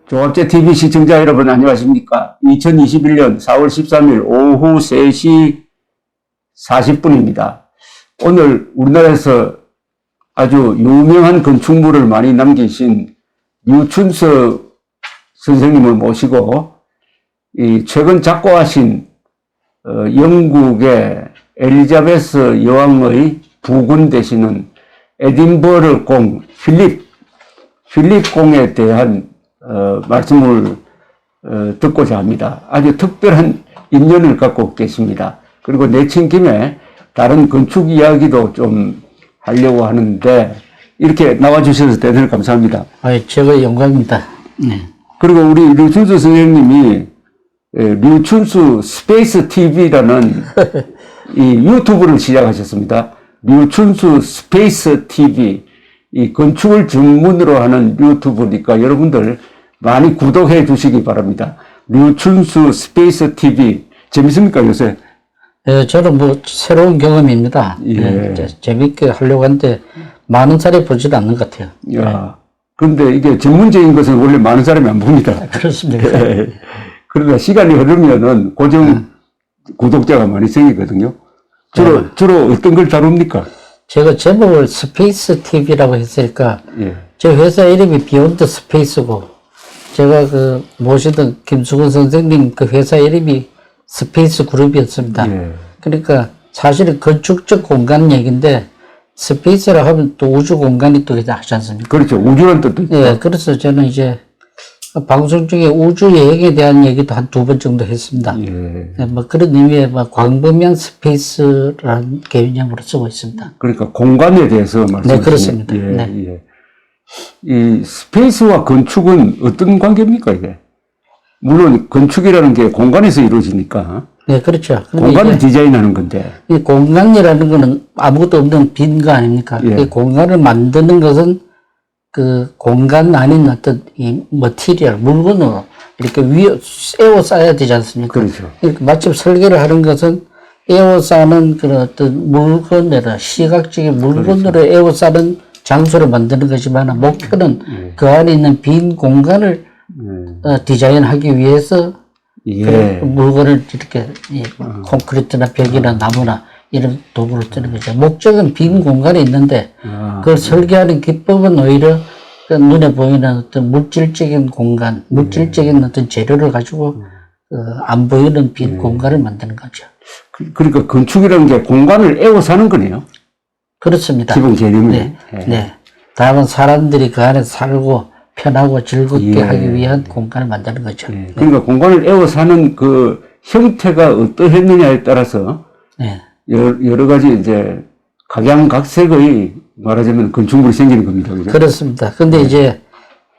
조합제 TV 시청자 여러분 안녕하십니까? 2021년 4월 13일 오후 3시 40분입니다. 오늘 우리나라에서 아주 유명한 건축물을 많이 남기신 류춘석 선생님을 모시고 최근 작고하신 영국의 엘리자베스 여왕의 부군 되시는 에딘버러 공 필립 공에 대한 말씀을 듣고자 합니다. 아주 특별한 인연을 갖고 계십니다. 그리고 내친 김에 다른 건축 이야기도 좀 하려고 하는데 이렇게 나와주셔서 대단히 감사합니다. 제가 영광입니다. 네. 그리고 우리 류춘수 선생님이 류춘수 스페이스 TV라는 이 유튜브를 시작하셨습니다. 류춘수 스페이스 TV, 이 건축을 전문으로 하는 유튜브니까 여러분들 많이 구독해 주시기 바랍니다. 류춘수 스페이스 TV 재밌습니까 요새? 저는 새로운 경험입니다. 예. 재밌게 하려고 하는데 많은 사람이 보지도 않는 것 같아요. 야, 그런데 이게 전문적인 것은 원래 많은 사람이 안 봅니다. 그렇습니다. 그러다 시간이 흐르면은 고정 구독자가 많이 생기거든요. 주로 어떤 걸 다룹니까? 제가 제목을 스페이스 TV라고 했으니까 제 회사 이름이 비욘드 스페이스고 제가 모시던 김수근 선생님 그 회사 이름이 스페이스 그룹이었습니다. 그러니까 사실은 건축적 공간 얘기인데 스페이스라 하면 또 우주 공간이 또 하지 않습니까? 그렇죠. 우주란 뜻도 있죠. 네, 그래서 저는 이제 방송 중에 우주 여행에 대한 얘기도 한 2번 정도 했습니다. 네, 그런 의미의 광범위한 스페이스라는 개념으로 쓰고 있습니다. 그러니까 공간에 대해서 말씀하시는. 네, 그렇습니다. 네. 이 스페이스와 건축은 어떤 관계입니까, 이게? 물론 건축이라는 게 공간에서 이루어지니까. 네, 그렇죠. 공간을 디자인하는 건데. 이 공간이라는 거는 아무것도 없는 빈 거 아닙니까? 이 공간을 만드는 것은 그 공간 아닌 어떤 이 머티리얼, 물건으로 이렇게 에워싸야 되지 않습니까? 그렇죠. 이렇게 마침 설계를 하는 것은 에워싸는 그런 어떤 물건으로, 시각적인 물건으로 그렇죠. 에워싸는 장소를 만드는 거지만 목표는 그 안에 있는 빈 공간을 디자인하기 위해서 그 물건을 이렇게 콘크리트나 벽이나 나무나 이런 도구를 쓰는 거죠. 목적은 빈 공간에 있는데 그걸 설계하는 기법은 오히려 그 눈에 보이는 어떤 물질적인 공간, 물질적인 어떤 재료를 가지고 안 보이는 빈 공간을 만드는 거죠. 그러니까 건축이라는 게 공간을 에워싸는 거네요. 그렇습니다. 기본 개념이. 네. 다만 사람들이 그 안에 살고 편하고 즐겁게 하기 위한 공간을 만드는 거죠. 그러니까 공간을 에워싸는 그 형태가 어떠했느냐에 따라서 여러 가지 이제 각양각색의 말하자면 건축물이 생기는 겁니다. 그죠? 그렇습니다. 근데 이제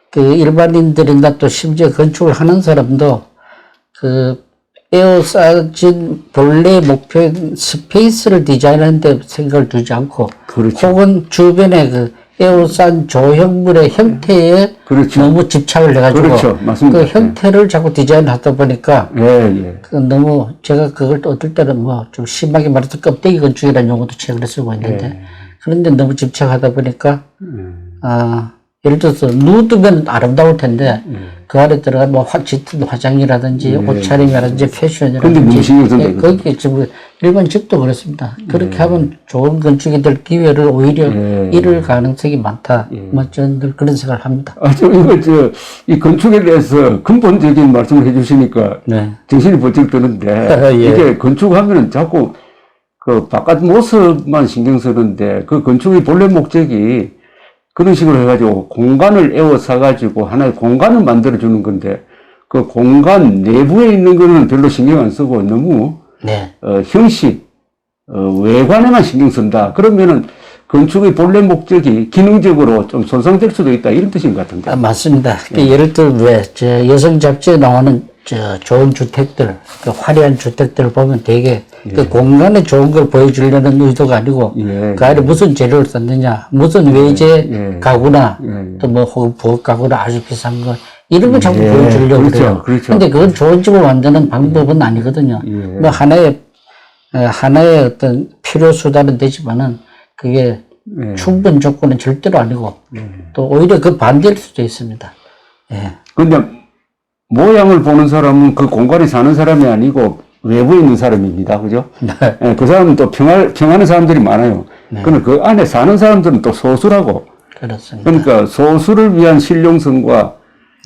그 일반인들이나 또 심지어 건축을 하는 사람도 그 에워싸진 본래 목표인 스페이스를 디자인하는데 생각을 두지 않고 그렇죠. 혹은 주변에 그 에워싼 조형물의 형태에 너무 집착을 해가지고 그 형태를 자꾸 디자인하다 보니까 그 너무 제가 그걸 또 어떨 때는 좀 심하게 말해서 껍데기 건축이라는 용어도 최근에 쓰고 있는데 그런데 너무 집착하다 보니까 예를 들어서 누드면 아름다울 텐데 그 안에 들어가면 짙은 화장이라든지 옷차림이라든지 패션이라든지 거기에 지금 일반 집도 그렇습니다. 그렇게 하면 좋은 건축이 될 기회를 오히려 잃을 가능성이 많다. 저는 늘 그런 생각을 합니다. 이 건축에 대해서 근본적인 말씀을 해주시니까 정신이 번쩍 드는데 이게 건축하면은 자꾸 그 바깥 모습만 신경 쓰는데 그 건축의 본래 목적이 그런 식으로 해가지고 공간을 에워싸가지고 하나의 공간을 만들어주는 건데 그 공간 내부에 있는 거는 별로 신경 안 쓰고 너무 형식, 외관에만 신경 쓴다. 그러면은 건축의 본래 목적이 기능적으로 좀 손상될 수도 있다. 이런 뜻인 것 같은데. 맞습니다. 예를 들어 여성 잡지에 나오는 좋은 주택들, 그 화려한 주택들을 보면 되게 그 공간에 좋은 걸 보여주려는 의도가 아니고 그 안에 무슨 재료를 썼느냐, 무슨 외제 가구나 또 혹은 부엌 가구나 아주 비싼 거 이런 걸 자꾸 보여주려고 그래요. 근데 그건 좋은 집을 만드는 방법은 아니거든요. 하나의 어떤 필요 수단은 되지만은 그게 충분 조건은 절대로 아니고 또 오히려 그 반대일 수도 있습니다. 근데 모양을 보는 사람은 그 공간에 사는 사람이 아니고 외부에 있는 사람입니다. 그죠? 네. 예, 그 사람은 또 평하는 사람들이 많아요. 네. 그러나 그 안에 사는 사람들은 또 소수라고. 그렇습니다. 그러니까 소수를 위한 신령성과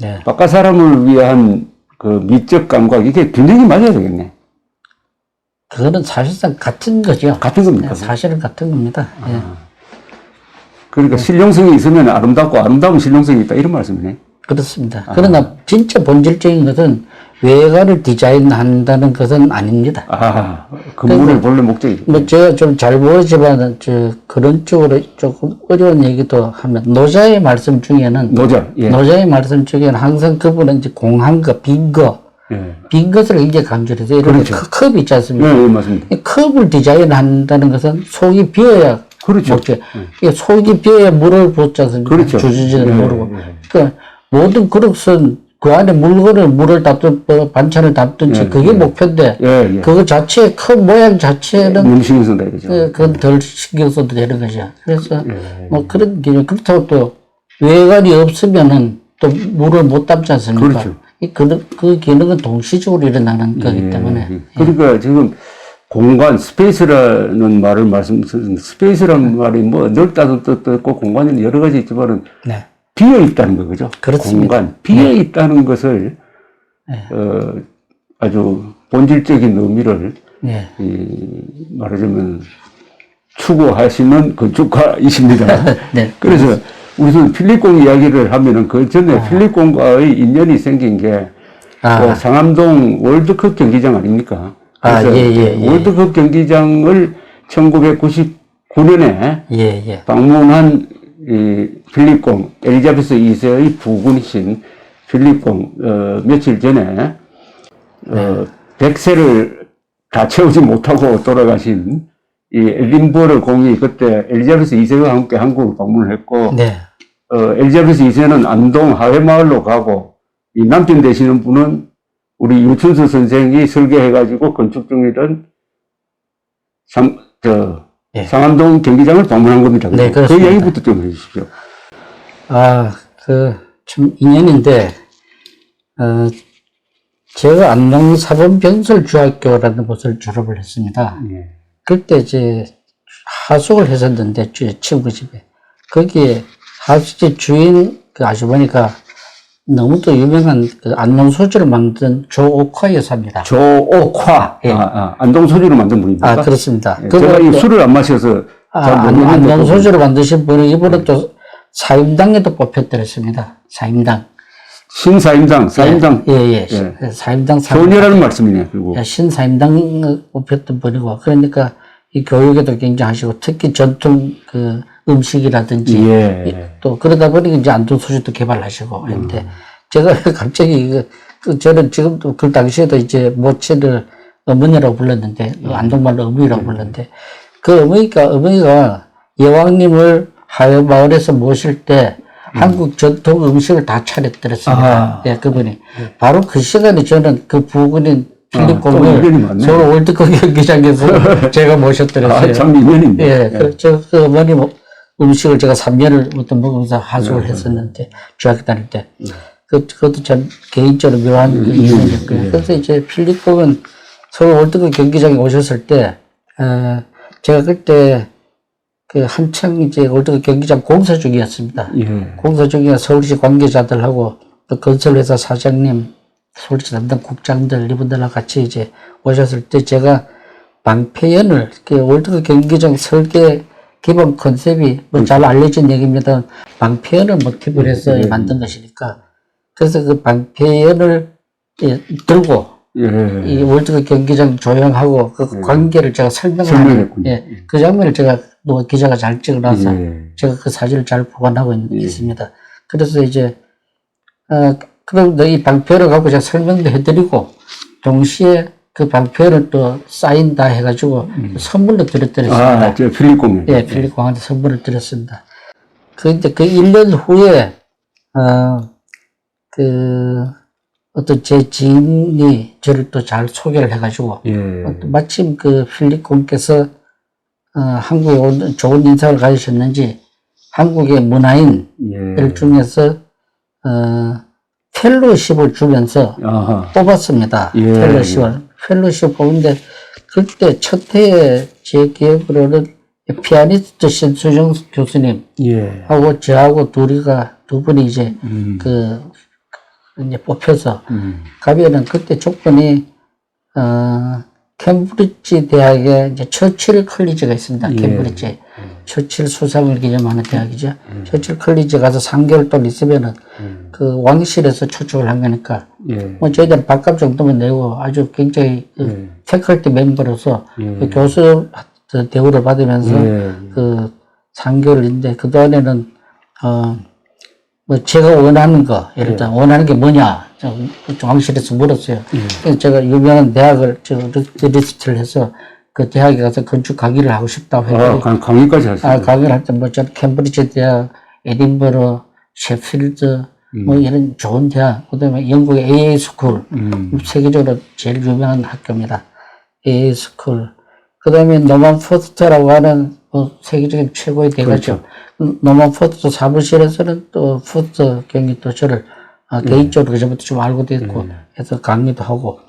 네. 바깥 사람을 위한 그 미적 감각, 이게 균형이 맞아야 되겠네. 그거는 사실상 같은 거죠. 같은 겁니까? 네, 사실은 같은 겁니다. 예. 그러니까 신령성이 있으면 아름답고 아름다운 신령성이 있다, 이런 말씀이네. 그렇습니다. 그러나 진짜 본질적인 것은 외관을 디자인한다는 것은 아닙니다. 건물의 본래 목적이. 뭐 제가 좀 잘 모르지만 그런 쪽으로 조금 어려운 얘기도 하면 노자의 말씀 중에는 예. 노자의 말씀 중에는 항상 그분은 이제 공한 거, 빈 거, 예. 빈 것을 굉장히 강조를 해서 이런 그렇죠. 컵 있지 않습니까? 예, 맞습니다. 컵을 디자인한다는 것은 속이 비어야 그렇죠. 먹죠. 속이 비어야 물을 붓지 않습니까? 그렇죠. 주저지를 모르고. 그러니까 모든 그릇은 그 안에 물을 담든, 반찬을 담든지 그게 목표인데, 그거 자체, 컵 모양 자체는, 너무 신경 쓴다 이거죠. 그건 덜 신경 써도 되는 거죠. 그래서, 뭐 그런 게, 그렇다고 또, 외관이 없으면은 또 물을 못 담지 않습니까? 그렇죠. 그 기능은 동시적으로 일어나는 거기 때문에. 그러니까 지금 공간, 스페이스라는 말을 스페이스라는 말이 뭐 넓다는 뜻도 있고 공간에는 여러 가지 있지만은, 네. 비어 있다는 거, 그죠? 그렇습니다. 공간, 비어 있다는 것을, 아주 본질적인 의미를, 말하자면, 추구하시는 건축가이십니다. 네. 그래서, 우선 필립공 이야기를 하면은 그 전에 필립공과의 인연이 생긴 게, 그 상암동 월드컵 경기장 아닙니까? 그래서 월드컵 경기장을 1999년에 방문한 필립공, 엘리자베스 2세의 부군이신 필립공, 며칠 전에, 100세를 다 채우지 못하고 돌아가신 이 에딘버러 공이 그때 엘리자베스 2세와 함께 한국을 방문을 했고, 엘리자베스 2세는 안동 하회마을로 가고, 이 남편 되시는 분은 우리 유춘수 선생이 설계해가지고 건축 중이던 상암동 경기장을 방문한 겁니다. 네, 그 이야기부터 좀 해주십시오. 참 인연인데, 제가 안동 사범병설중학교라는 곳을 졸업을 했습니다. 그때 이제 하숙을 했었는데, 친구 집에. 거기에 하숙집 주인 그 아주머니가 너무도 유명한 그 안동 소주를 만든 조옥화 여사입니다. 조옥화. 안동 소주를 만든 분입니까? 그렇습니다. 제가 이 술을 안 마셔서 안동 소주를 만드신 분이 이분은 또 사임당에도 뽑혔더랬습니다. 사임당. 신사임당, 사임당. 사임당. 효녀라는 말씀이네요, 결국. 신사임당 뽑혔던 분이고, 그러니까 이 교육에도 굉장하시고, 특히 전통 그 음식이라든지, 또 그러다 보니까 이제 안동 소주도 개발하시고, 그런데 제가 갑자기 저는 지금도 그 당시에도 이제 모친을 어머니라고 불렀는데, 안동말로 어머니라고 불렀는데, 그 어머니가 여왕님을 하회마을에서 모실 때, 한국 전통 음식을 다 차렸더랬습니다. 그분이. 바로 그 시간에 저는 그 부군인 필립공을 서울 월드컵 경기장에서 제가 모셨더랬어요. 참 인연인데. 그렇죠. 그 어머니 음식을 제가 3년을 먹으면서 하숙을 했었는데, 중학교 다닐 때. 그것도 참 개인적으로 묘한 인연이었고요. 그래서 이제 필립공은 서울 월드컵 경기장에 오셨을 때, 제가 그때 한창 이제 월드컵 경기장 공사 중이었습니다. 공사 중에 서울시 관계자들하고 또 건설회사 사장님, 서울시 담당 국장들 이분들하고 같이 이제 오셨을 때 제가 방패연을 월드컵 경기장 설계 기본 컨셉이 뭐 잘 알려진 얘기입니다. 방패연을 모티브로 해서 만든 것이니까 그래서 그 방패연을 들고 이 월드컵 경기장 조형하고 그 관계를 제가 설명하는 그 장면을 제가 기자가 잘 찍어놔서 제가 그 사진을 잘 보관하고 있습니다. 그래서 이제 그럼 이 방패를 갖고 제가 설명도 해드리고 동시에 그 방패를 또 사인 다 해가지고 선물로 드렸더랬습니다. 저 필립공. 필립공한테 선물을 드렸습니다. 그런데 그 1년 후에 어떤 제 지인이 저를 또 잘 소개를 해가지고 마침 그 필립공께서 한국에 온 좋은 인상을 가지셨는지 한국의 문화인들 중에서 펠로십을 주면서 뽑았습니다. 펠로십을. 펠로십 뽑은데 그때 첫 해에 제 기억으로는 피아니스트 신수정 교수님 하고 저하고 두 분이 이제 이제 뽑혀서 가면은 그때 조건이 캠브리지 대학에 이제 처칠 컬리지가 있습니다. 캠브리지. 처칠 수상을 기념하는 대학이죠. 처칠 컬리지 가서 3개월 동안 있으면은 그 왕실에서 초청을 한 거니까 뭐 저희들 밥값 정도만 내고 아주 굉장히 패컬티 멤버로서 그 교수 대우를 받으면서 그 3개월인데 그 동안에는 뭐 제가 원하는 거 예를 들어 원하는 게 뭐냐 왕실에서 물었어요. 그래서 제가 유명한 대학을 리스트를 해서 그 대학에 가서 건축 강의를 하고 싶다고 해서 강의까지 하셨어요? 강의를 할 때 뭐 저 캠브리지 대학, 에딘버러, 셰필드 뭐 이런 좋은 대학, 그다음에 영국의 AA 스쿨 세계적으로 제일 유명한 학교입니다. AA 스쿨. 그다음에 노만 포스터라고 하는 뭐 세계적인 최고의 대가죠. 노만 포스터 사무실에서는 또 포스터 경이 또 저를 개인적으로 그전부터 좀 알고도 있고 해서 강의도 하고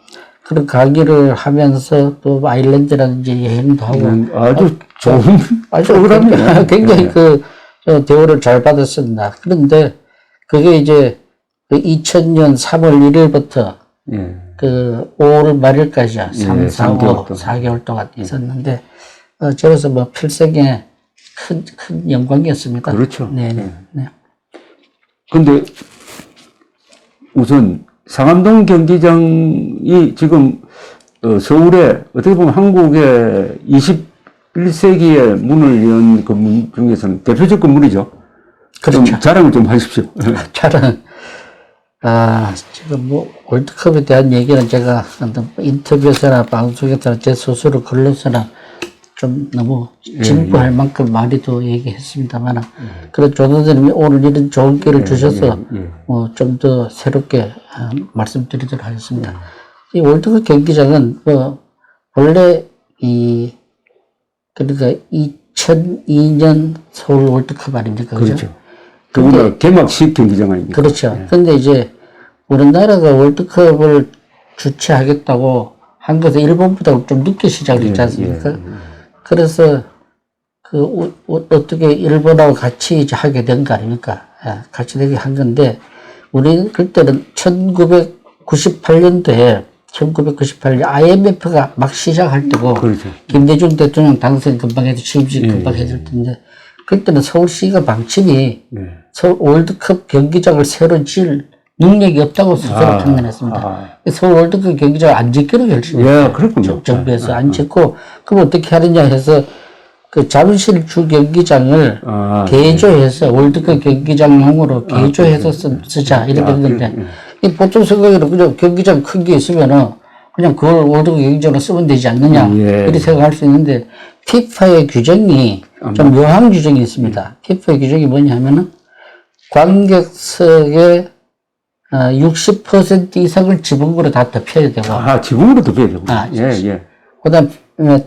그런 강의를 하면서 또 아일랜드라든지 여행도 하고 아주 좋은 프로그램이에요. 굉장히 그 대우를 잘 받았습니다. 그런데 그게 이제 그 2000년 3월 1일부터 그 5월 말일까지야 3, 4, 5, 4개월 동안 있었는데 저로서 뭐 필생의 큰 영광이었습니다. 그렇죠. 네네. 근데 우선 상암동 경기장이 지금 서울에 어떻게 보면 한국의 21세기의 문을 연 건물 중에서는 대표적 건물이죠. 그렇죠. 좀 자랑을 좀 하십시오. 자랑. 지금 뭐 월드컵에 대한 얘기는 제가 인터뷰에서나 방송에서나 제 스스로 글로서나 좀 너무 진부할 만큼 많이 더 얘기했습니다만, 그래도 조선생님이 오늘 이런 좋은 기회를 주셔서 좀 더 새롭게 말씀드리도록 하겠습니다. 이 월드컵 경기장은 뭐 원래 그러니까 2002년 서울 월드컵 아닙니까? 그렇죠. 그보다 개막식 경기장 아닙니까? 그렇죠. 근데 이제 우리나라가 월드컵을 주최하겠다고 한 것은 일본보다 좀 늦게 시작을 했지 않습니까? 그래서 어떻게 일본하고 같이 이제 하게 된 거 아닙니까? 같이 되게 한 건데, 우리는 그때는 1998년도에 IMF가 막 시작할 때고, 그렇죠. 김대중 대통령 당선 금방 해도 취임식 금방 해줄 텐데, 그때는 서울시가 방침이 서울 월드컵 경기장을 새로 지을 능력이 없다고 스스로 판단했습니다. 서울 월드컵 경기장을 안 짓기로 결심했어요. 정부에서 안 짓고, 그럼 어떻게 하느냐 해서 그 잠실 주 경기장을 개조해서 월드컵 경기장용으로 개조해서 쓰자 이렇게 했는데, 보통 생각에는 그냥 경기장 큰 게 있으면은 그냥 그걸 월드컵 경기장으로 쓰면 되지 않느냐 이렇게 생각할 수 있는데, 피파의 규정이 좀 묘한 규정이 있습니다. 피파의 규정이 뭐냐 하면은 관객석의 60% 이상을 지붕으로 다 덮여야 되고. 지붕으로 덮여야 되고. 그 다음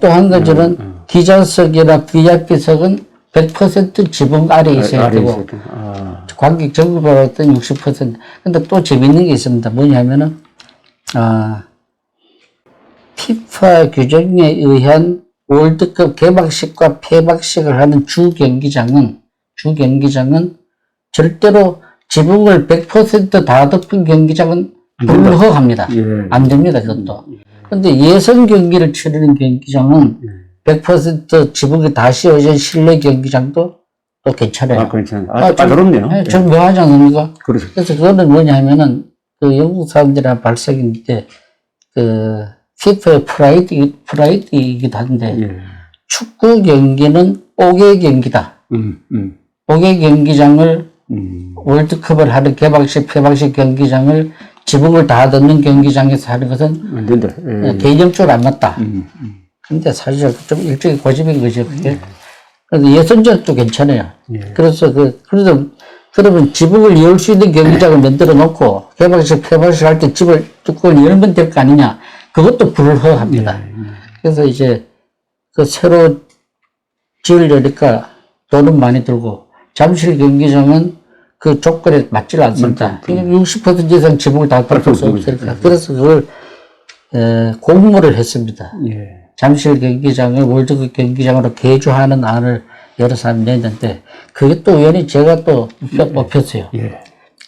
또 한 가지는 기자석이나 VIP석은 100% 지붕 아래에 있어야 되고. 관객 전부 받았던 60%. 근데 또 재밌는 게 있습니다. 뭐냐면은, 피파 규정에 의한 월드컵 개막식과 폐막식을 하는 주 경기장은 절대로 지붕을 100% 다 덮은 경기장은 불허합니다. 안 됩니다, 그것도. 근데 예선 경기를 치르는 경기장은 100% 지붕이 다 씌워진 실내 경기장도 또 괜찮아요. 괜찮아요. 까다롭네요. 좀 묘하지 않습니까? 그렇죠. 그래서 그거는 뭐냐면은, 그 영국 사람들이랑 발색인데, 피파의 프라이드이기도 한데, 축구 경기는 5개 경기다. 5개 경기장을 월드컵을 하는 개막식, 폐막식 경기장을 지붕을 다 덮는 경기장에서 하는 것은 안 된다. 개념적으로 안 맞다. 근데 사실 좀 일종의 고집인 거죠, 그게. 그래서 예선전도 괜찮아요. 그래서 그러면 지붕을 열 수 있는 경기장을 만들어 놓고 개막식, 폐막식 할 때 뚜껑을 열면 될 거 아니냐. 그것도 불허합니다. 그래서 이제 새로 지으려니까 돈은 많이 들고, 잠실 경기장은 그 조건에 맞지를 않습니다. 60% 이상 지붕을 다 덮을 수 없으니까. 그래서 그걸 공모를 했습니다. 잠실 경기장을 월드컵 경기장으로 개조하는 안을 여러 사람이 냈는데 그게 또 우연히 제가 또 뽑혔어요.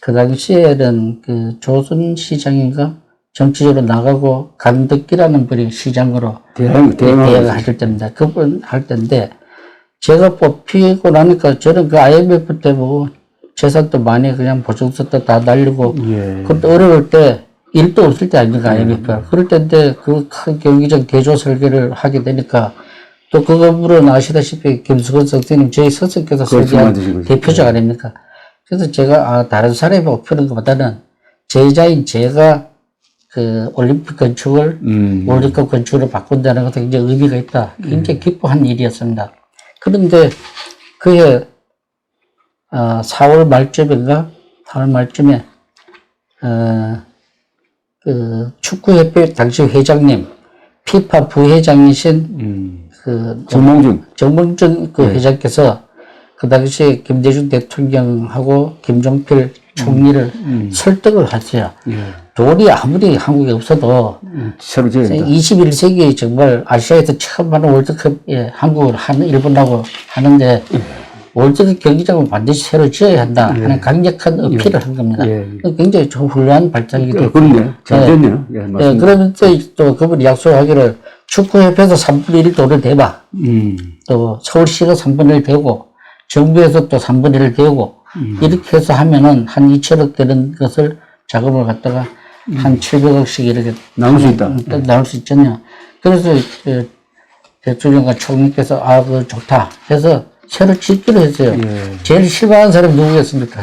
그 당시에는 그 조순 시장인가 정치적으로 나가고 강덕기라는 분이 시장으로 대행을 하실 때입니다. 그분 할 때인데 제가 뽑히고 나니까 저는 그 IMF 때 뭐 재산도 많이 그냥 보증서도 다 날리고 그때 어려울 때 일도 없을 때 아닙니까 IMF가. 그럴 때인데 그 큰 경기장 개조 설계를 하게 되니까 또 그 건물은 아시다시피 김수건 선생님 저희 선생께서 설계한 대표작 아닙니까. 그래서 제가 다른 사람이 뽑히는 것보다는 제자인 제가 그 올림픽 건축을 월드컵 건축으로 바꾼다는 것도 굉장히 의미가 있다. 굉장히 기뻐한 일이었습니다. 그런데 그해 4월 말쯤인가 4월 말쯤에 그 축구협회 당시 회장님 피파 부회장이신 그 정몽준 그 회장께서 그 당시에 김대중 대통령하고 김종필 총리를 설득을 하세요. 돈이 아무리 한국에 없어도 21세기 정말 아시아에서 처음 하는 월드컵에 한국을 하는 일본하고 하는데 월드컵 경기장을 반드시 새로 지어야 한다 하는 강력한 어필을 한 겁니다. 굉장히 좀 훌륭한 발상이기도 그렇네요. 잘 됐네요. 그러면서 또 그분이 약속하기를 축구협회에서 3분의 1 돈을 대봐. 또 서울시가 3분의 1 대고 정부에서 또 3분의 1을 대고 이렇게 해서 하면은 한 2천억 되는 것을 자금을 갖다가 한 700억씩 이렇게 나올 수 있다. 나올 수 있잖아요. 그래서 대통령과 총리께서 그거 좋다 해서 새로 짓기로 했어요. 제일 실망한 사람이 누구겠습니까?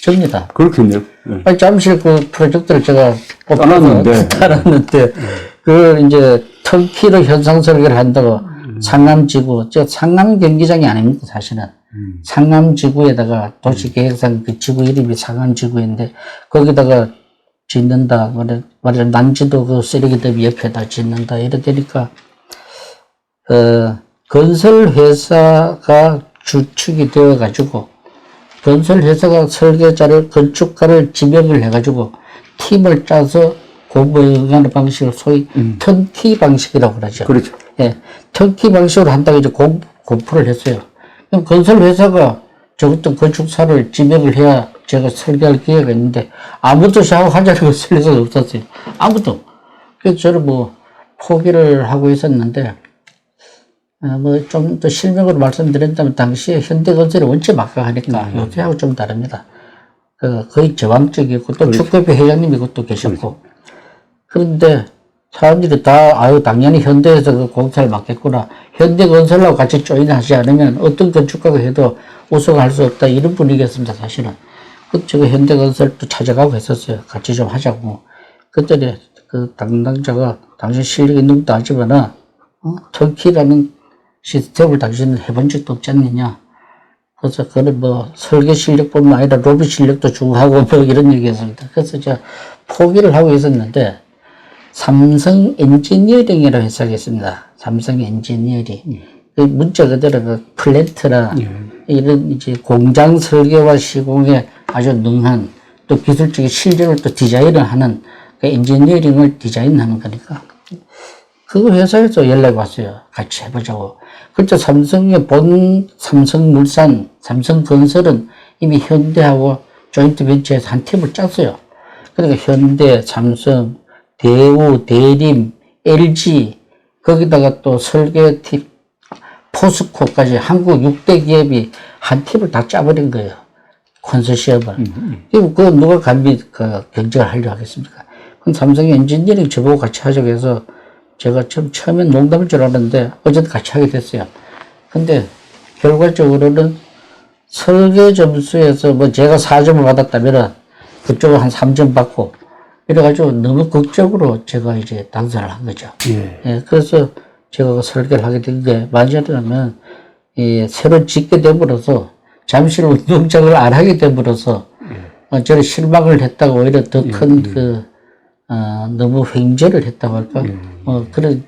접니다. 그렇겠네요. 아니, 잠실 그 프로젝트를 제가 따랐는데, 그걸 이제 터키로 현상 설계를 한다고 상암지구, 상암 경기장이 아닙니까, 사실은. 상암지구에다가 도시계획상 그 지구 이름이 상암지구인데, 거기다가 짓는다. 말하자면 난지도 그 쓰레기더미 옆에다 짓는다. 이래 되니까, 건설회사가 주축이 되어가지고, 건설회사가 설계자를, 건축가를 지명을 해가지고, 팀을 짜서 공모하는 방식을 소위 턴키 방식이라고 그러죠. 그렇죠. 예. 턴키 방식으로 한다고 이제 공포를 했어요. 그럼 건설회사가 저것도 건축사를 지명을 해야 제가 설계할 기회가 있는데, 아무도 샤워하자는 걸 쓸 수가 없었어요. 아무도. 그래서 저는 뭐, 포기를 하고 있었는데, 뭐, 좀 더 실명으로 말씀드린다면, 당시에 현대건설이 원체 막강하니까, 요새하고 좀 다릅니다. 거의 저항적이고, 또 축구협회 회장님이 그것도 계셨고. 그런데, 사람들이 다, 당연히 현대에서 그 공사를 맡겠구나. 현대건설하고 같이 조인하지 않으면 어떤 건축가가 해도 우승할 수 없다. 이런 분위기였습니다, 사실은. 제가 현대건설도 찾아가고 했었어요. 같이 좀 하자고. 그때 그 담당자가 당신 실력 있는 것도 알지만은, 터키라는 시스템을 당신은 해본 적도 없지 않느냐. 그래서 그는 뭐 설계 실력뿐만 아니라 로비 실력도 중요하고 뭐 이런 얘기였습니다. 그래서 제가 포기를 하고 있었는데 삼성 엔지니어링이라고 회사가 있습니다. 삼성 엔지니어링. 그 문자 그대로 그 플랜트나 이런 이제 공장 설계와 시공에 아주 능한 또 기술적인 실력을 또 디자인을 하는 그 엔지니어링을 디자인하는 거니까. 그 회사에서 연락이 왔어요. 같이 해보자고. 그때 삼성의 삼성물산, 삼성건설은 이미 현대하고 조인트 벤처에서 한 팀을 짰어요. 그러니까 현대, 삼성, 대우, 대림, LG, 거기다가 또 설계팀, 포스코까지 한국 6대 기업이 한 팀을 다 짜버린 거예요. 컨소시엄을. 그거 누가 감히 경쟁을 하려고 하겠습니까? 그럼 삼성 엔지니어링 저보고 같이 하자고 해서 제가 처음엔 농담일 줄 알았는데 어쨌든 같이 하게 됐어요. 근데 결과적으로는 설계 점수에서 뭐 제가 4점을 받았다면은 그쪽은 한 3점 받고 이래가지고 너무 극적으로 제가 이제 당선을 한 거죠. 예, 그래서 제가 설계를 하게 된 게 말하자면 새로 짓게 됨으로써 잠실 운동장을 안 하게 됨으로써 저는 실망을 했다고 오히려 더 큰 너무 횡재를 했다고 할까? 그런,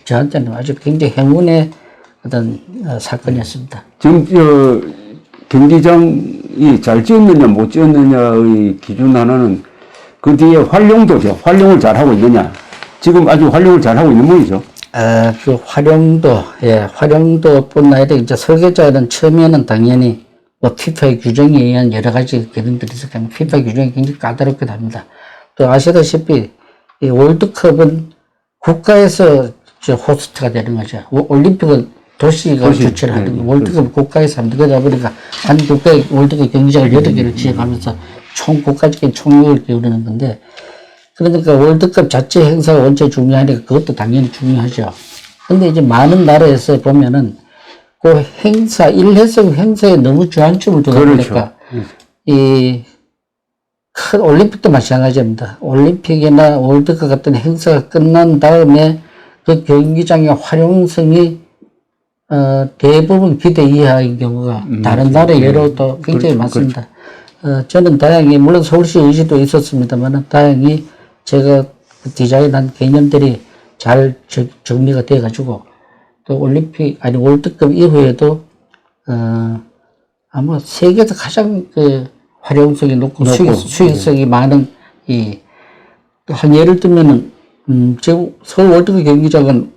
저한테는 아주 굉장히 행운의 어떤 사건이었습니다. 지금, 경기장 이 잘 지었느냐 못 지었느냐의 기준 하나는 그 뒤에 활용도죠. 활용을 잘하고 있느냐. 지금 아주 활용을 잘하고 있는 모이죠. 그 활용도, 예, 활용도뿐 아니라 이제 설계자는 처음에는 당연히 뭐 피파의 규정에 의한 여러 가지 개념들이 있을 겁니다. 피파 규정이 굉장히 까다롭기도 합니다. 또 아시다시피 이 월드컵은 국가에서 호스트가 되는 거죠. 올림픽은 도시가 주최를 하는 거. 월드컵은 국가에서 합니다. 그러다 보니까 한 국가의 월드컵 경기장을 8개를 지어가면서 총 국가적인 총력을 기울이는 건데, 그러니까 월드컵 자체 행사가 원체 중요하니까 그것도 당연히 중요하죠. 근데 이제 많은 나라에서 보면은 그 행사, 일회성 행사에 너무 주안점을 두다 보니까 이 큰 올림픽도 마찬가지입니다. 올림픽이나 월드컵 같은 행사가 끝난 다음에 그 경기장의 활용성이 대부분 기대 이하인 경우가 다른 나라의 예로도 굉장히 많습니다. 저는 다행히 물론 서울시 의지도 있었습니다만 다행히 제가 디자인한 개념들이 잘 정리가 돼 가지고 또 올림픽 아니 월드컵 이후에도 아마 세계에서 가장 활용성이 높고 수익성이 많은 한 예를 들면은 지금 서울 월드컵 경기장은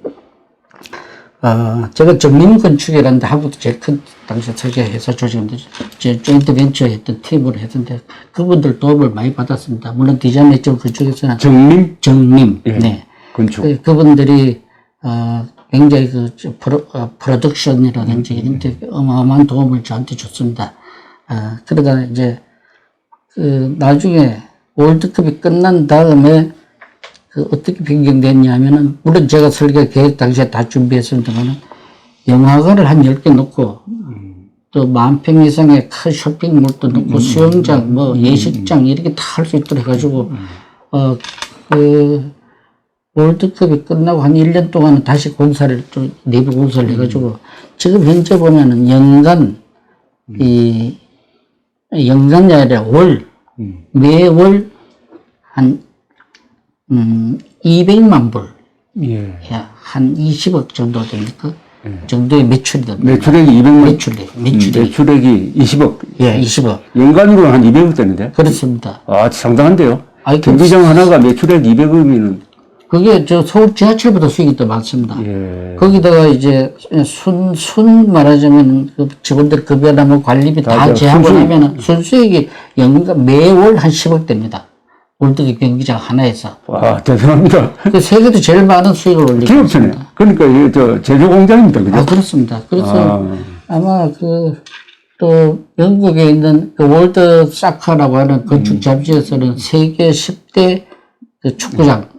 제가 정림 건축이라는데 한국도 제일 큰 당시 세계 회사 조직인데 제 조인트 벤처 했던 팀으로 했는데 그분들 도움을 많이 받았습니다. 물론 디자인 했지만 그쪽에서는 정림 예, 네 건축 그분들이 굉장히 프로덕션이라든지 이런 데 어마어마한 도움을 저한테 줬습니다. 그러다 이제 나중에 월드컵이 끝난 다음에 어떻게 변경됐냐 하면은, 물론 제가 설계 계획 당시에 다 준비했습니다만, 영화관을 한 10개 놓고, 또 10,000평 이상의 큰 쇼핑몰도 놓고, 수영장, 예식장, 이렇게 다 할 수 있도록 해가지고, 월드컵이 끝나고 한 1년 동안은 다시 공사를, 좀 내부 공사를 해가지고, 지금 현재 보면은 연간이 아니라 매월 한 200만 불, 예. 한 20억 정도 되니까, 정도의 매출이 됩니다. 매출액이 200만? 매출액이 20억? 예, 20억. 연간으로 한 200억 되는데? 그렇습니다. 상당한데요? 경기장 하나가 매출액 200억이면. 그게 서울 지하철보다 수익이 더 많습니다. 예. 거기다가 이제 순 말하자면 직원들 급여나 관리비 다 제하고 나면은 순수익이 연간 매월 한 10억 됩니다. 월드컵 경기장 하나에서. 와, 대단합니다. 세계도 제일 많은 수익을 올리고 기업체네. 그러니까 이게 제조 공장입니다. 그죠? 그렇습니다. 그래서 아마 또 영국에 있는 월드 사커라고 하는 건축 잡지에서는 세계 10대 축구장,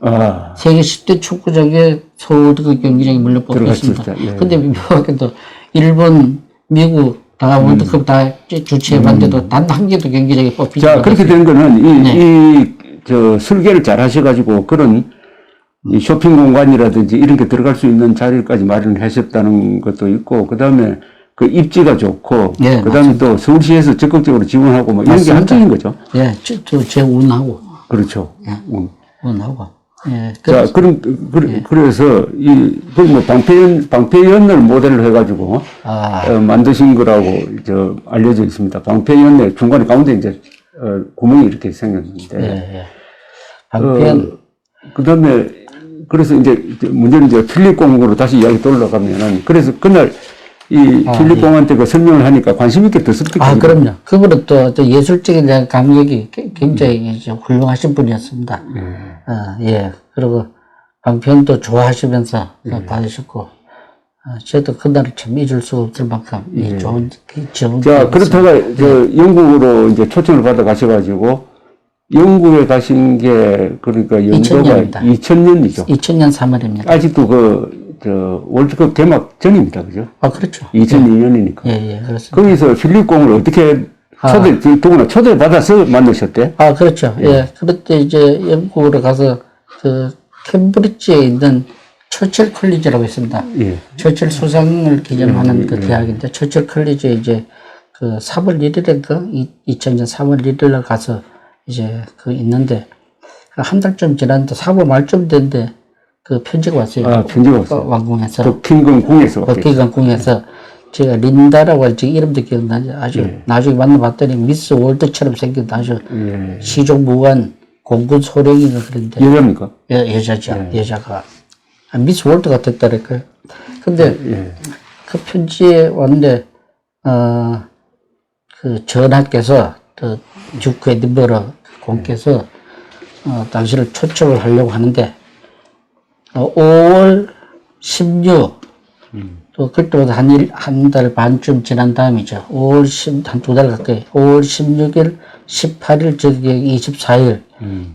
세계 10대 축구장에 서울 월드컵 경기장이 물려 뽑혀 있습니다. 근데 묘하게도 일본, 미국 다 월드컵 다 주최해봤는데도 단 한 개도 경기장에 뽑히지 않았어요. 자, 그렇게 된 거는 설계를 잘 하셔가지고 그런 이 쇼핑 공간이라든지 이런 게 들어갈 수 있는 자리까지 마련하셨다는 것도 있고, 그 다음에 그 입지가 좋고, 그 다음에 또 서울시에서 적극적으로 지원하고 뭐 이런 게 한정인 거죠. 예, 제 운하고. 그렇죠. 예, 운하고. 예. 자, 그래서 방패연을 모델로 해가지고, 만드신 거라고 알려져 있습니다. 방패연의 중간에 가운데 이제 구멍이 이렇게 생겼는데. 방패연. 그 다음에, 그래서 이제 문제는 필립 공으로 다시 이야기 돌아가면은, 그래서 그날 필립 공한테 그 설명을 하니까 관심 있게 듣습니까? 그럼요. 그분은 또 예술적인 대한 감각이 굉장히 훌륭하신 분이었습니다. 예. 그리고 방편도 좋아하시면서 받으셨고, 저도 그날을 참 잊을 수가 없을 만큼 좋은 자, 그렇다가 영국으로 이제 초청을 받아 가셔가지고, 영국에 가신 게 그러니까 연도가 2000년이죠. 2000년 3월입니다. 아직도 월드컵 개막 전입니다. 그죠? 그렇죠. 2002년이니까. 예, 그렇습니다. 거기서 필립 공을 어떻게 더구나 초대받아서 만드셨대? 그렇죠. 예. 그때 이제 영국으로 가서 캠브리지에 있는 처칠 컬리지라고 있습니다. 예. 처칠 수상을 기념하는 대학인데, 처칠 컬리지에 이제 3월 1일인가? 2000년 3월 1일에 가서 이제 있는데, 한 달쯤 지났는데, 4월 말쯤 됐는데, 편지가 왔어요. 편지가 왔어요. 왕궁에서. 버킹엄 궁에서. 버킹엄 궁에서 제가 린다라고 할지 이름도 기억나죠. 아주 나중에 만나봤더니 미스 월드처럼 생긴 아주 시종무관 공군 소령인가 그런데. 여자입니까? 여자죠. 여자가. 미스 월드가 됐다랄까요. 근데 그 편지에 왔는데, 그 전하께서, 듀크 에딘버러 공께서, 당신을 초청을 하려고 하는데, 5월 16, 또 그때보다 한 달 반쯤 지난 다음이죠. 5월 10, 한 두 달 가까이. 5월 16일, 18일, 저기 24일.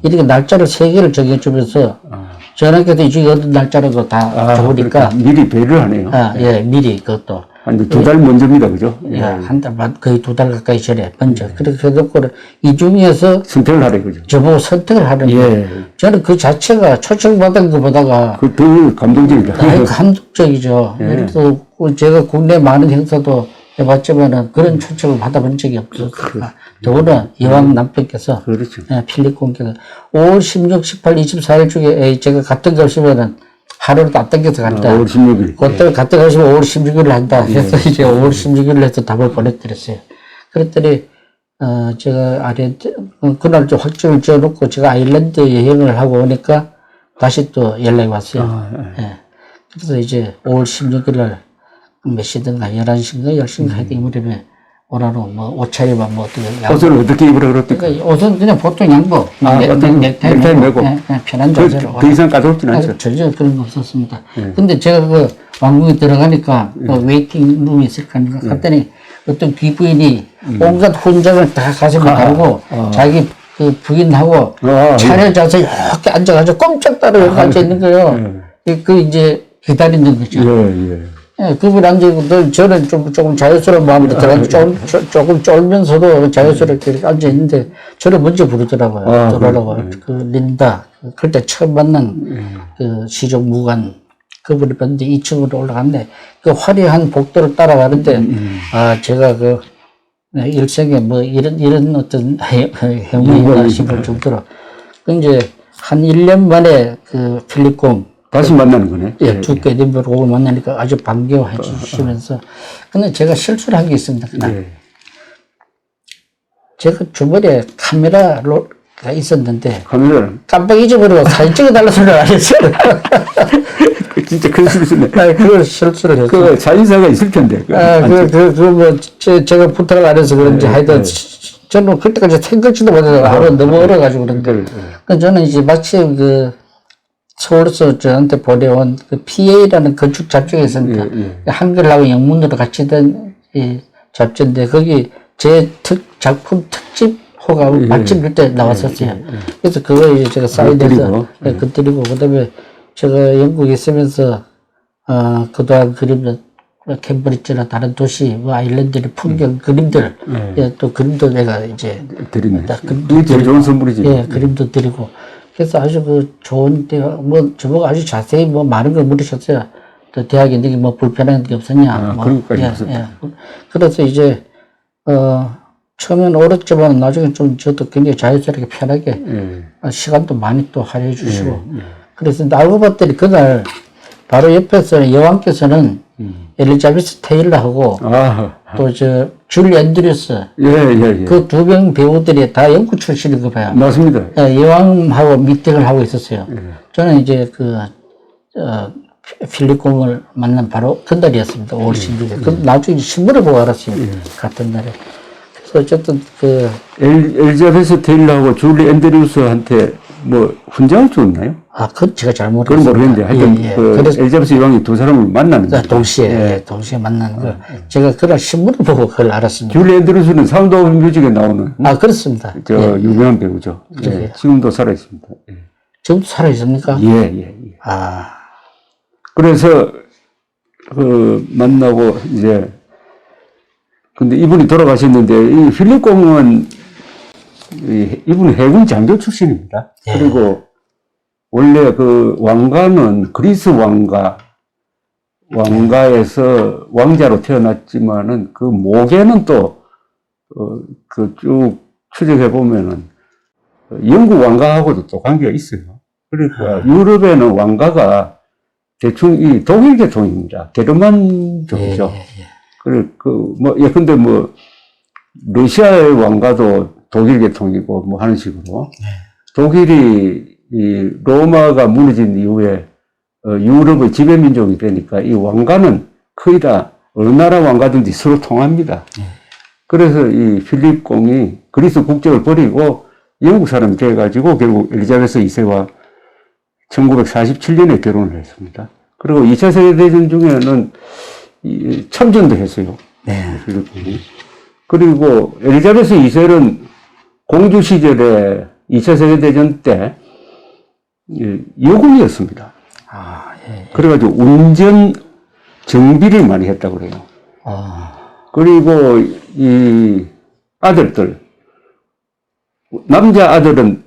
이렇게 날짜를 3개를 정해주면서, 전화께서 이 중에 어떤 날짜라고 다 적으니까. 미리 배려를 하네요. 예, 미리 그것도. 한 2달 먼저입니다. 그죠? 예, 한 달 반, 거의 2달 가까이 전에 먼저. 그렇게 해놓고 이 중에서. 선택을 하래, 그죠? 저보고 선택을 하는. 저는 그 자체가 초청받은 것보다가. 그 더 감동적이다. 감동적이죠. 그래서 제가 국내 많은 행사도 해봤지만은 그런 초청을 받아본 적이 없었어요. 더구나 이왕 남편께서. 그렇죠. 필립 공께서 5월 16, 18, 24일 중에 제가 같은 거 없으면은 하루도 안 땡겨서 간다. 5월 16일. 그때 같은 거 없으면 5월 16일을 한다. 해서 이제 5월 16일을 해서 답을 보내드렸어요. 그랬더니, 제가 그날 좀 확정을 지어놓고 제가 아일랜드 여행을 하고 오니까 다시 또 연락이 왔어요. 그래서 이제 5월 16일날 몇 시든가 11시인가 10시인가 하여튼 이 무렵에 오라로 뭐 옷차림만 뭐 어떻게 옷을 어떻게 입으라 그랬더니 옷은 그냥 보통 양복 넥타이 메고 편한 자세로 그 이상 까다롭진 않죠. 전혀 그런 거 없었습니다. 근데 제가 그 왕궁에 들어가니까 웨이팅 룸이 있을 거 아닙니까? 갔더니 어떤 귀부인이 온갖 훈장을 다 가슴에 달고 자기 그 부인하고 차려져서 이렇게 앉아가지고 꼼짝 따라 앉아 있는 거예요. 그 이제 기다리는 거죠. 그분 앉아있고, 저는 조금 자연스러운 마음으로 들어가서 조금 쫄면서도 자연스럽게 이렇게 앉아있는데, 저를 먼저 부르더라고요. 들어오라고. 그 린다. 그때 처음 만난 그 시종무관 그분을 봤는데 2층으로 올라갔네. 그 화려한 복도를 따라가는데, 제가 그 일생에 뭐 이런 어떤 행운이나 싶을 정도로. 그 이제 한 1년 만에 그 필립공 다시 만나는 거네. 예, 듀크 에딘버러를 만나니까 아주 반겨워 주시면서. 근데 제가 실수를 한 게 있습니다, 그날. 제가 주머니에 카메라가 있었는데. 카메라를? 깜빡 잊어버리고 사진 찍어달라는 소리를 안 했어요. 진짜 큰 실수네. 그걸 실수를 했어요. 그 사진사가 있을 텐데. 제가 부탁을 안 해서 그런지 하여튼. 저는 그때까지 생각지도 못해서 너무 어려가지고 그런데. 저는 이제 마침 서울에서 저한테 보내온 그 PA라는 건축 잡지가 있습니다. 한글하고 영문으로 같이 된 잡지인데 거기 제 작품 특집 호가 마침 그때 나왔었어요. 그래서 그거 이제 제가 사인해서 건드리고 그다음에 제가 영국에 있으면서 그동안 그림을 캠브리지나 다른 도시, 뭐 아일랜드의 풍경 그림들, 또 그림도 내가 이제 드리네. 이게 제일 좋은 선물이지. 그림도 드리고. 그래서 아주 좋은 대화, 저보고 아주 자세히 많은 걸 물으셨어요. 또 대학에 너게 불편한 게 없었냐. 그런 것까지 없었다. 그래서 이제, 처음엔 어렵지만 나중에 좀 저도 굉장히 자연스럽게 편하게 시간도 많이 또 할애해 주시고. 그래서 알고 봤더니 그날 바로 옆에서 여왕께서는 엘리자베스 테일러하고 또 줄리 앤드류스 그 두 명 배우들이 다 영국 출신인가 봐요. 맞습니다. 여왕하고 미팅을 하고 있었어요. 저는 이제 필립 공을 만난 바로 그날이었습니다. 5월 16일. 그 나중에 신문을 보고 알았어요. 같은 날에. 그래서 어쨌든 엘리자베스 테일러하고 줄리 앤드류스한테 훈장을 줬나요? 그건 제가 잘 그건 모르겠는데, 하여튼, 엘리자베스 여왕이 두 사람을 만나는 거죠. 동시에 만나는 거. 제가 그날 신문을 보고 그걸 알았습니다. 줄리 앤드류스는 사운드 오브 뮤직에 나오는. 그렇습니다. 유명한 배우죠. 지금도 살아있습니다. 지금도 살아있습니까? 그래서, 만나고, 근데 이분이 돌아가셨는데, 이 필립 공은, 이분은 해군 장교 출신입니다. 그리고, 원래 왕가는 그리스 왕가에서 왕자로 태어났지만은 그 모계는 또, 쭉 추적해보면은 영국 왕가하고도 또 관계가 있어요. 그러니까 유럽에는 왕가가 대충 이 독일 계통입니다. 게르만족이죠. 예컨대 러시아의 왕가도 독일 계통이고, 하는 식으로. 네. 독일이, 로마가 무너진 이후에, 유럽의 지배민족이 되니까 이 왕가는 거의 다 어느 나라 왕가든지 서로 통합니다. 네. 그래서 이 필립 공이 그리스 국적을 버리고 영국 사람이 돼가지고 결국 엘리자베스 2세와 1947년에 결혼을 했습니다. 그리고 2차 세계대전 중에는 참전도 했어요. 네. 필립 공이. 그리고 엘리자베스 2세는 공주 시절에 2차 세계대전 때 여군이었습니다. 아, 예. 그래가지고 운전 정비를 많이 했다고 그래요. 아. 그리고 이 아들들, 남자 아들은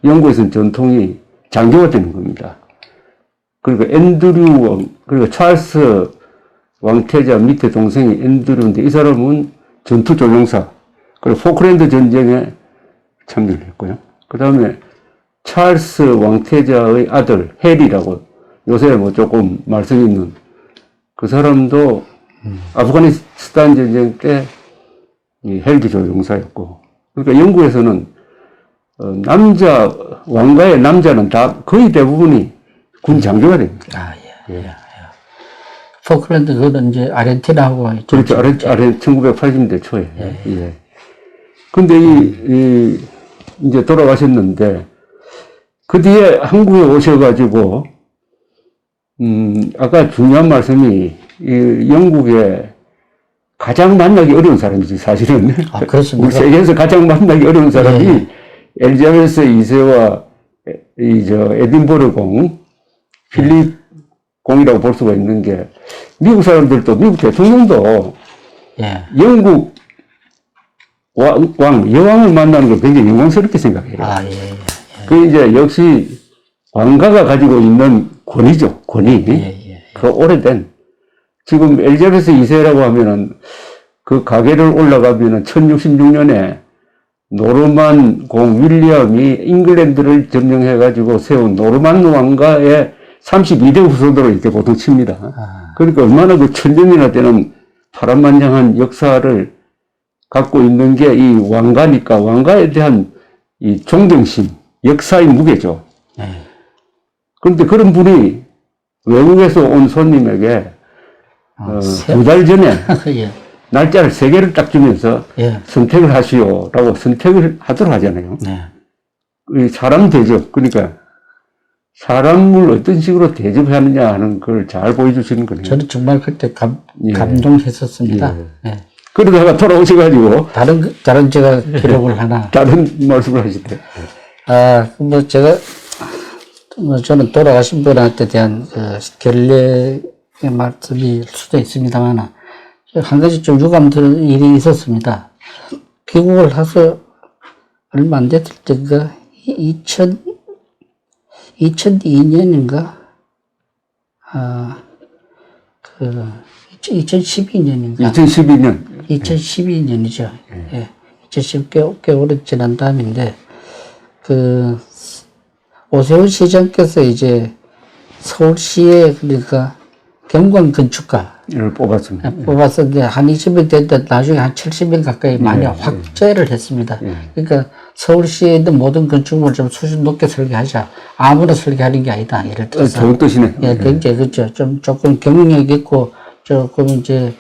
영국에서는 전통이 장교가 되는 겁니다. 그리고 앤드류 왕, 그리고 찰스 왕태자 밑에 동생이 앤드류인데 이 사람은 전투조종사, 그리고 포클랜드 전쟁에 참여를 했고요. 그 다음에 찰스 왕태자의 아들 해리라고 요새 조금 말썽 있는 그 사람도 아프가니스탄 전쟁 때 헬기 조종사였고, 그러니까 영국에서는 왕가의 남자는 다 거의 대부분이 군 장교가 됩니다. 아, 예. 예. 포클랜드 그건 이제 아르헨티나하고 그렇죠. 1980년대 초에. 예. 예. 근데 이제 돌아가셨는데 그 뒤에 한국에 오셔가지고 아까 중요한 말씀이 영국에 가장 만나기 어려운 사람이지 사실은. 아, 그렇습니까? 우리 세계에서 가장 만나기 어려운 사람이 엘리자베스 2세와 에딘버러 공, 필립 공이라고 볼 수가 있는 게 미국 사람들도 미국 대통령도 영국 여왕을 만나는 걸 굉장히 영광스럽게 생각해요. 아, 예. 그 이제 역시 왕가가 가지고 있는 권위죠, 권위. 그 오래된. 지금 엘리자베스 2세라고 하면은 그 가계를 올라가면은 1066년에 노르만 공 윌리엄이 잉글랜드를 점령해가지고 세운 노르만 왕가의 32대 후손으로 이렇게 보통 칩니다. 그러니까 얼마나 그 천년이나 되는 파란만장한 역사를 갖고 있는 게 이 왕가니까 왕가에 대한 이 존경심, 역사의 무게죠. 그런데 그런 분이 외국에서 온 손님에게 2달 전에 예. 날짜를 3개를 딱 주면서 선택을 하시오라고 선택을 하도록 하잖아요. 사람 대접, 그러니까 사람을 어떤 식으로 대접하느냐 하는 걸 잘 보여주시는 거네요. 저는 정말 그때 감동했었습니다. 예. 그러다가 돌아오셔가지고. 다른 제가 기록을 하나. 다른 말씀을 하시대요. 제가, 저는 돌아가신 분한테 대한 결례의 말씀일 수도 있습니다만, 한 가지 좀 유감되는 일이 있었습니다. 귀국을 해서 얼마 안 됐을 때가 2002년인가? 2012년인가? 2012년. 2012년이죠. 예. 2010꽤 오래 지난 다음인데, 오세훈 시장께서 이제 서울시에 그러니까 경관 건축가를 뽑았습니다. 뽑았었는데 한 20명 됐는데 나중에 한 70명 가까이 많이 확대를 했습니다. 그러니까 서울시에 있는 모든 건축물을 좀 수준 높게 설계하자. 아무나 설계하는 게 아니다. 예를 들어서. 좋은 뜻이네. 예, 굉장히 그렇죠. 조금 경력 있고 조금 이제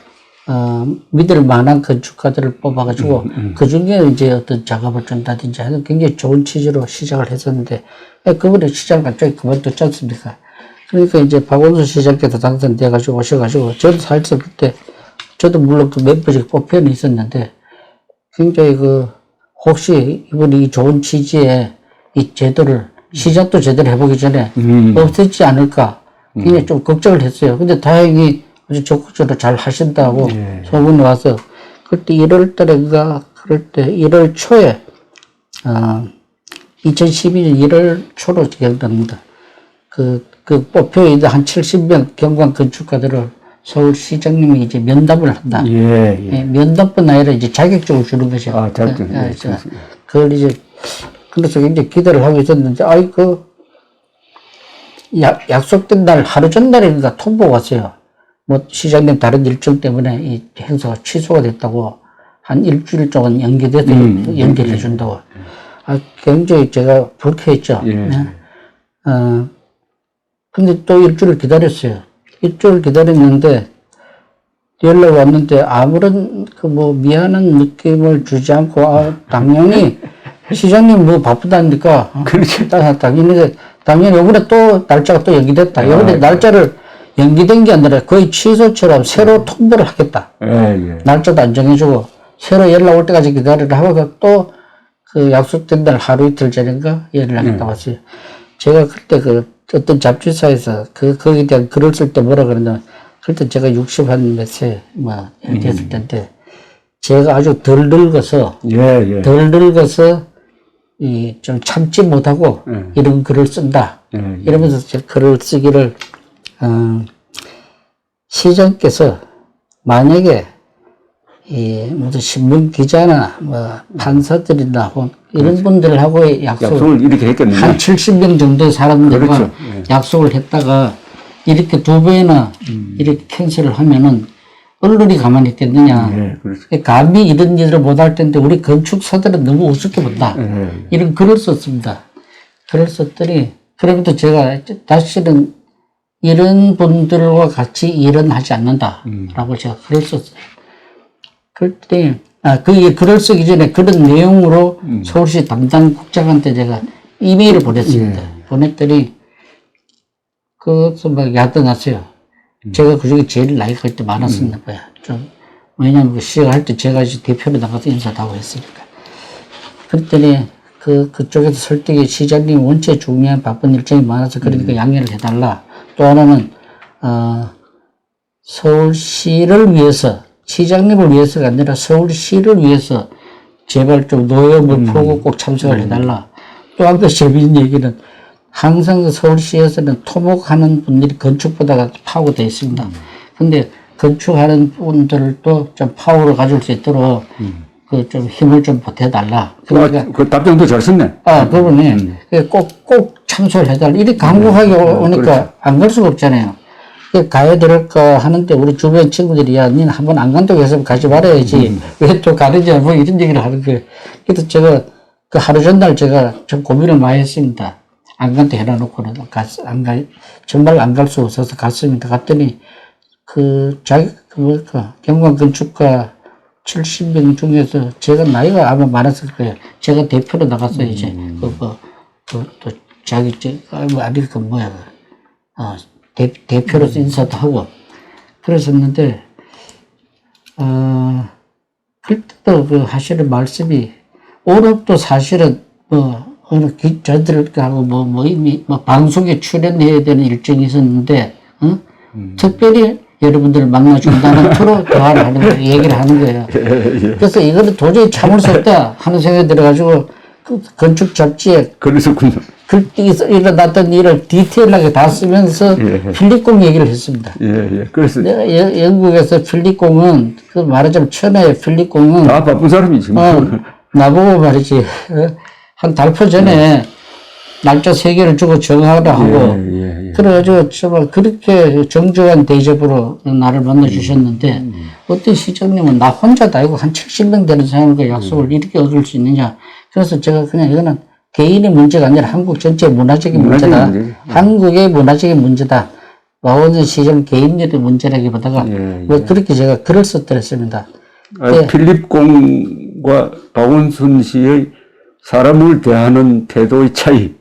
믿을 만한 건축가들을 뽑아가지고 그 중에 이제 어떤 작업을 준다든지 하는 굉장히 좋은 취지로 시작을 했었는데 그분이 시장 갑자기 그만뒀지 않습니까? 그러니까 이제 박원순 시장께서 당선돼가지고 오셔가지고 저도 사실 그때 저도 물론 그 멤버십 뽑혀는 있었는데 굉장히 혹시 이분이 좋은 취지에 이 제도를 시작도 제대로 해보기 전에 없애지 않을까 굉장히 좀 걱정을 했어요. 근데 다행히 아주 적극적으로 잘 하신다고 소문이 와서 그때 1월 달인가 그럴 때 1월 초에 2012년 1월 초로 기억납니다. 그 뽑혀 있는 한 70명 경관 건축가들을 서울시장님이 이제 면담을 한다. 면담뿐 아니라 이제 자격증을 주는 것이요. 자격증. 그걸 이제, 그래서 굉장히 기대를 하고 있었는데, 약속된 날 하루 전날인가 통보가 왔어요. 뭐 시장님 다른 일정 때문에 이 행사가 취소가 됐다고 한 일주일 동안 연기돼서 연기해 준다고. 굉장히 제가 불쾌했죠. 네. 근데 또 일주일 기다렸어요. 일주일 기다렸는데 연락 왔는데 아무런 미안한 느낌을 주지 않고, 당연히 시장님 뭐 바쁘다니까. 그렇지. 당연히 이번에 또 날짜가 또 연기됐다. 이번에 날짜를 연기된 게 아니라 거의 취소처럼 새로 통보를 하겠다. 날짜도 안 정해주고 새로 연락 올 때까지 기다리라 하고 또 그 약속된 날 하루 이틀 전인가 연락이 나왔어요. 제가 그때 어떤 잡지사에서 거기에 대한 글을 쓸 때 뭐라 그러냐. 그때 제가 60한 몇 세, 됐을 때인데, 제가 아주 덜 늙어서, 좀 참지 못하고, 이런 글을 쓴다. 이러면서 제 글을 쓰기를, 시장께서 만약에, 무슨 신문 기자나, 판사들이나, 이런 분들하고의 약속을 이렇게 했겠네요. 한 70명 정도의 사람들과 약속을 했다가, 이렇게 두 번이나 이렇게 캔슬을 하면은 언론이 가만히 있겠느냐. 감히 이런 일을 못할 텐데 우리 건축사들은 너무 우습게 본다. 이런 글을 썼습니다. 글을 썼더니, 그러면서 제가 다시는 이런 분들과 같이 일은 하지 않는다. 라고 제가 글을 썼어요. 그랬더니, 그 글을 쓰기 전에 그런 내용으로 서울시 담당 국장한테 제가 이메일을 보냈습니다. 보냈더니, 그것도 막 야단났어요. 제가 그 중에 제일 나이가 그때 많았었나 봐요. 왜냐면 시작할 때 제가 이제 대표로 나가서 인사도 하고 했으니까. 그랬더니 그쪽에서 설득이 시장님 원체 중요한 바쁜 일정이 많아서 그러니까 양해를 해달라. 또 하나는, 서울시를 위해서, 시장님을 위해서가 아니라 서울시를 위해서 제발 좀 노여움을 풀고 꼭 참석을 해달라. 또 한 가지 재미있는 얘기는 항상 서울시에서는 토목하는 분들이 건축보다가 파워가 되어 있습니다. 근데 건축하는 분들도 좀 파워를 가질 수 있도록 좀 힘을 좀 보태달라. 그러니까 그 답장도 잘 썼네. 그분이 꼭 참석을 해달라. 이렇게 강력하게 오니까 안 갈 수가 없잖아요. 가야 될까 하는데 우리 주변 친구들이 야, 니는 한번 안 간다고 해서 가지 말아야지. 왜 또 가느냐 뭐 이런 얘기를 하는 거예요. 그래서 제가 그 하루 전날 제가 좀 고민을 많이 했습니다. 안 간다 해놔놓고는 정말 안 갈 수 없어서 갔습니다. 갔더니 경관 건축가 70명 중에서 제가 나이가 아마 많았을 거예요. 제가 대표로 나갔어요. 이제 대표로서 인사도 하고 그랬었는데, 그때도 하시는 말씀이 오늘도 사실은 어느 기자들하고 이미 방송에 출연해야 되는 일정이 있었는데, 특별히 여러분들을 만나준다는 투로 대화를 하는 거예요. 얘기를 하는 거예요. 그래서 이거는 도저히 참을 수 없다 하는 생각이 들어가지고, 건축 잡지에. 그랬었군요. 일어났던 일을 디테일하게 다 쓰면서 필립공 얘기를 했습니다. 그래서. 영국에서 필립공은, 말하자면 천하의 필립공은. 다 바쁜 사람이지. 나보고 말이지. 한 달포 전에 날짜 3개를 주고 정하라 하고. 그래가지고 정말 그렇게 정중한 대접으로 나를 만나주셨는데, 어떤 시장님은 나 혼자도 아니고 한 70명 되는 사람과 약속을 이렇게 얻을 수 있느냐. 그래서 제가 그냥 이거는 개인의 문제가 아니라 한국 전체의 문화적인 문제다. 한국의 문화적인 문제다. 박원순 시장 개인들의 문제라기보다가 그렇게 제가 글을 썼더랬습니다. 필립공과 박원순 씨의 사람을 대하는 태도의 차이.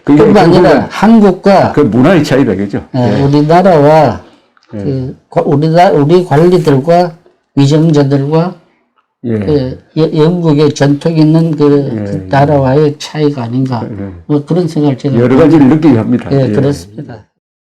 그뿐만 아니라 한국과 그 문화의 차이다, 그죠? 우리나라와 우리 관리들과 위정자들과 영국의 전통 있는 그 나라와의 차이가 아닌가. 그런 생각을 제가. 여러 가지를 느끼게 합니다. 그렇습니다.